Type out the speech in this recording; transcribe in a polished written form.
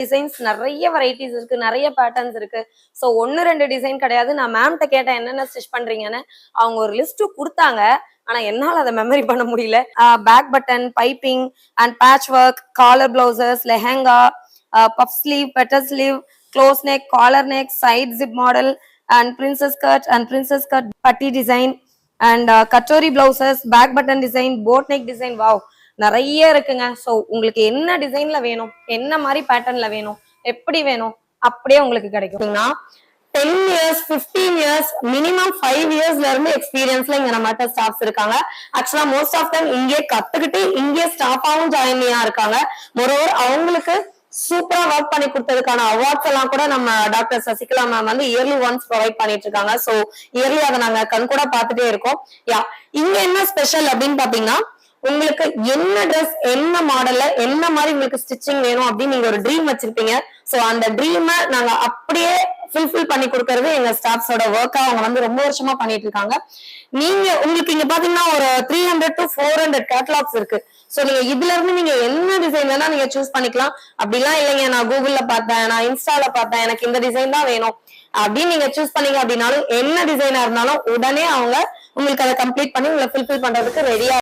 Designs நிறைய varieties இருக்கு, நிறைய பேட்டர்ன்ஸ் இருக்கு. ஸோ ஒன்னு ரெண்டு டிசைன் கிடையாது. நான் மேம்கிட்ட கேட்டேன் என்னென்ன ஸ்டிச் பண்றீங்கன்னு. அவங்க ஒரு லிஸ்ட் கொடுத்தாங்க. ஆனா என்னால அதை மெமரி பண்ண முடியல. Back button, piping and patch work, collar blouses, lehenga, puff sleeve, petal sleeve, close neck, collar neck, side zip model and princess cut பட்டி design and katori blouses, back button design, boat neck design. Wow, நிறைய இருக்குங்க. So உங்களுக்கு என்ன டிசைன்ல வேணும், என்ன மாதிரி பேட்டர்ன்ல வேணும், எப்படி வேணும், அப்படியே உங்களுக்கு கிடைக்கும். 10 years 15 years மினிமம் 5 இயர்ஸ்ல இருந்து எக்ஸ்பீரியன்ஸ்ல இங்க நம்மகிட்ட ஸ்டாஃப்ஸ் இருக்காங்க. ஆக்சுவலா மோஸ்ட் ஆஃப் டைம் இங்கே கத்துக்கிட்டு இங்கே ஸ்டாஃபாவும் ஜாயின் இருக்காங்க. மோரோவர் அவங்களுக்கு சூப்பரா ஒர்க் பண்ணி கொடுத்ததுக்கான அவார்ட்ஸ் எல்லாம் கூட நம்ம டாக்டர் சசிகலா மேம் வந்து இயர்லி ஒன்ஸ் ப்ரொவைட் பண்ணிட்டு இருக்காங்க. சோ இயர்லி அதை நாங்க கண் கூட பார்த்துட்டே இருக்கோம். யா, இங்க என்ன ஸ்பெஷல் அப்படின்னு பாத்தீங்கன்னா, உங்களுக்கு என்ன ட்ரெஸ், என்ன மாடல்ல, என்ன மாதிரி உங்களுக்கு ஸ்டிச்சிங் வேணும் அப்படின்னு நீங்க ஒரு ட்ரீம் வச்சிருப்பீங்க. சோ அந்த ட்ரீமை நாங்க அப்படியே ஃபுல்ஃபில் பண்ணி கொடுக்கறது எங்க ஸ்டாஃப்ஸோட ஒர்க்கா அவங்க வந்து ரொம்ப வருஷமா பண்ணிட்டு இருக்காங்க. நீங்க உங்களுக்கு இங்க பாத்தீங்கன்னா ஒரு 300 to 400 கேட்டலாக்ஸ் இருக்கு. சோ நீங்க இதுல இருந்து நீங்க என்ன டிசைன் வேணா நீங்க சூஸ் பண்ணிக்கலாம். அப்படிலாம் இல்லைங்க, நான் கூகுள்ல பார்த்தேன், நான் இன்ஸ்டால பார்த்தேன், எனக்கு இந்த டிசைன் தான் வேணும் அப்படின்னு நீங்க சூஸ் பண்ணீங்க அப்படின்னாலும், என்ன டிசைனா இருந்தாலும் உடனே அவங்க உங்களுக்கு அதை கம்ப்ளீட் பண்ணி உங்களை ஃபுல்ஃபில் பண்றதுக்கு ரெடியா